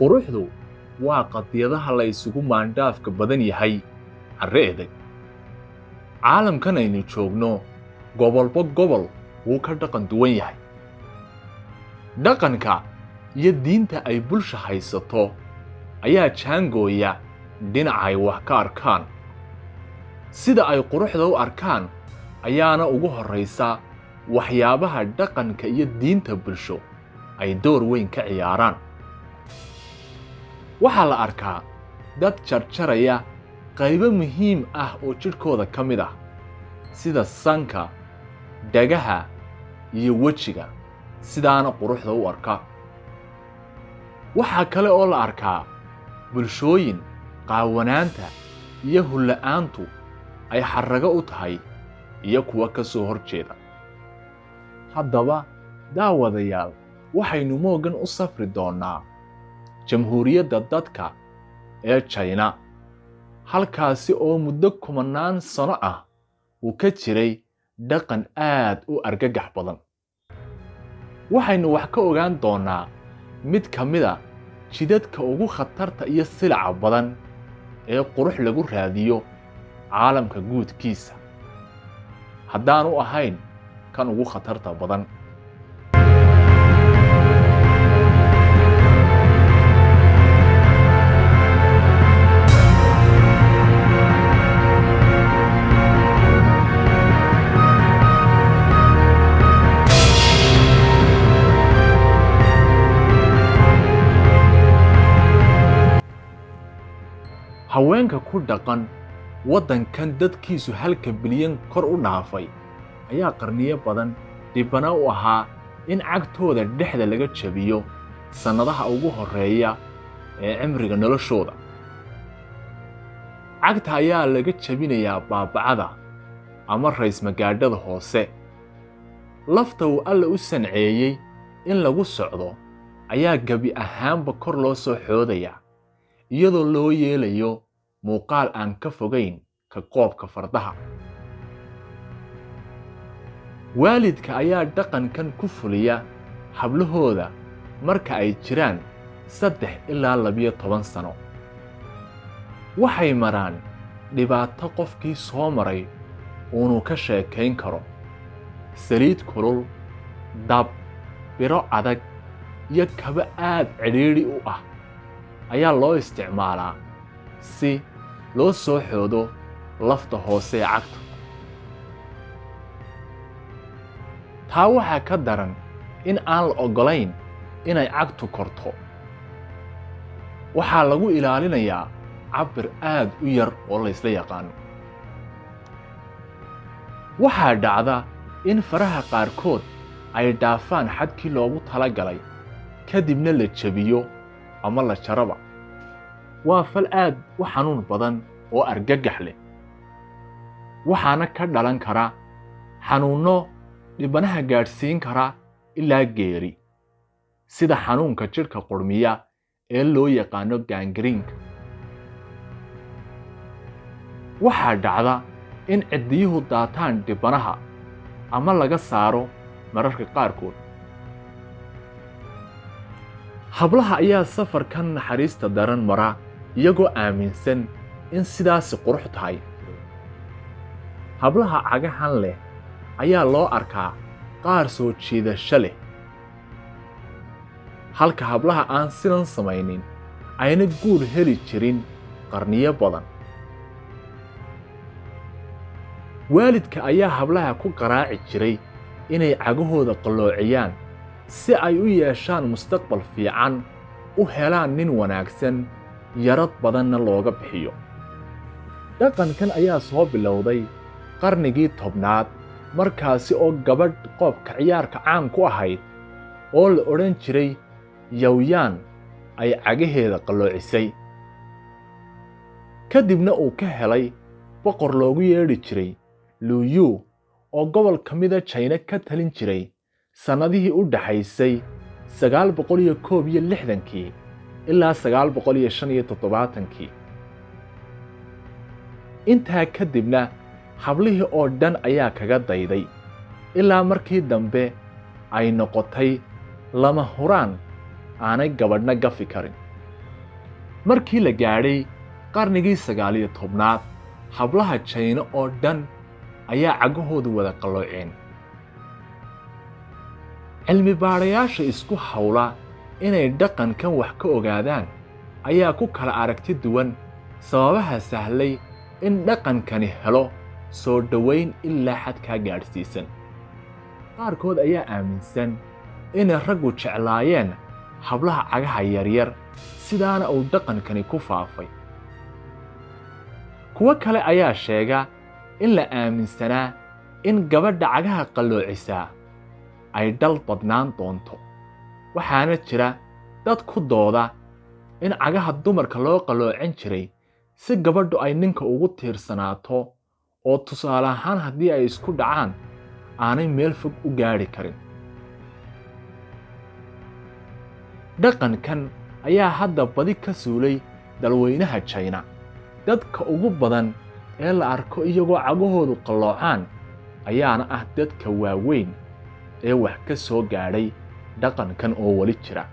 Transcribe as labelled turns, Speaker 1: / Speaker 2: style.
Speaker 1: quruxdu waa qadiyadaha la isugu maandhaafka badan yahay carre adag. caalamkan aynu joogno gobolba gobol wuu ka dhaqan duwan yahay. dhaqanka iyo diinta ay bulsha haysato ayaa jaangooya dhinaca ay wax ka arkaan. sida ay quruxda u arkaan ayaana ugu horraysa waxyaabaha dhaqanka iyo diinta bulsho ay door weyn ka ciyaaraan. waxaa la arkaa dad jarjaraya qaybo muhiim ah oo jidhkooda ka mid ah sida sanka, dhagaha iyo wejiga, sidaana quruxda u arka. waxaa kale oo la arkaa bulshooyin qaawanaanta iyo hulla'aantu ay xarrago u tahay iyo kuwa ka soo hor jeeda. haddaba daawadayaal, waxaynu moogan u safri doonnaa jamhuuriyadda dadka ee China, halkaasi oo muddo 10 sano ah uu ka jiray dhaqan aad u argagax badan. waxaynu wax ka ogaan doonnaa mid ka mid a jidadka ugu khatarta iyo silaca badan ee qurux lagu raadiyo caalamka guudkiisa, haddaanu ahayn kan ugu khatarta badan. haweenka ku dhaqan waddankan dadkiisu 1 bilyan kor u dhaafay ayaa qarniyo badan dhibana u ahaa in cagtooda dhexda laga jabiyo sannadaha ugu horreeya ee cimriga noloshooda. cagta ayaa laga jabinayaa baabacada ama raysmagaadhada hoose. lafta uu Alle u sanceeyey in lagu socdo ayaa gebi ahaanba kor loo soo xoodaya, iyadoo loo yeelayo muuqaal aan ka fogayn ka qoobka fardaha. waalidka ayaa dhaqankan ku fuliya hablahooda marka ay jiraan 3 ilaa 12 sano. waxay maraan dhibaato qofkii soo maray uunu ka sheekayn karo. saliid kulul, dab, biro adag iyo kaba aad cidhiidhi u ah ayaa loo isticmaalaa si loo soo xoodo lafta hoose ee cagta. taa waxaa ka daran in aan la oggolayn inay cagtu korto. waxaa lagu ilaalinayaa cabbir aad u yar oo la isla yaqaano. waxaa dhacda in faraha qaarkood ay dhaafaan xadkii loogu talagalay, kadibna la jabiyo ama la jaraba. waa fal aad u xanuun badan oo argagax leh, waxaana ka dhalan kara xanuunno dhibanaha gaadhsiin kara ilaa geeri, sida xanuunka jidhka qurmiya ee loo yaqaano gangreenka. waxaa dhacda in ciddiyuhu daataan dhibanaha ama laga saaro mararka qaarkood. hablaha ayaa safarkan naxariista daran mara iyagoo aaminsan in sidaasi qurux tahay. hablaha cagahan leh ayaa loo arkaa qaar soo jiidasho leh, halka hablaha aan sidan samaynin ayna guur heli jirin qarniyo badan. waalidka ayaa hablaha ku qaraaci jiray inay cagahooda qalloociyaan si ay u yeeshaan mustaqbal fiican, u helaan nin wanaagsan, yarad badanna looga bixiyo. dhaqankan ayaa soo bilowday qarnigii 10aad, markaasi oo gabadh qoobka ciyaarka caan ku ahayd oo la odhan jiray yawyaan ay cagaheeda qalloocisay. kadibna uu ka helay boqor loogu yeedhi jiray Lu Yu oo gobol ka mida China ka talin jiray sannadihii u dhaxaysay 961 ilaa 975. intaa kadibna hablihii oo dhan ayaa kaga dayday, ilaa markii dambe ay noqotay lama huraan aanay gabadhna gafi karin. markii la gaadhay qarnigii 19aad hablaha China oo dhan ayaa cagahoodu wada qallooceen. cilmi baarayaasha isku hawla inay dhaqankan wax ka ogaadaan ayaa ku kala aragti duwan sababaha sahlay in dhaqankani helo soo dhaweyn ilaa xadka gaadhsiisan. qaarkood ayaa aaminsan in raggu jeclaayeen hablaha cagaha yaryar sidaana uu dhaqankani ku faafay. kuwa kale ayaa sheega in la aaminsanaa in gabadha cagaha qalloocisa ay dhal badnaan doonto. waxaana jira dad ku dooda in cagaha dumarka loo qalloocin jiray si gabadhu ay ninka ugu tiirsanaato oo tusaale ahaan haddii ay isku dhacaan aanay meel fog u gaadhi karin. dhaqankan ayaa hadda badi ka suulay dalweynaha China. dadka ugu badan ee la arko iyagoo cagahoodu qalloocaan ayaana ah dadka waaweyn ee wax ka soo gaadhay dhaqankan oo wali jira.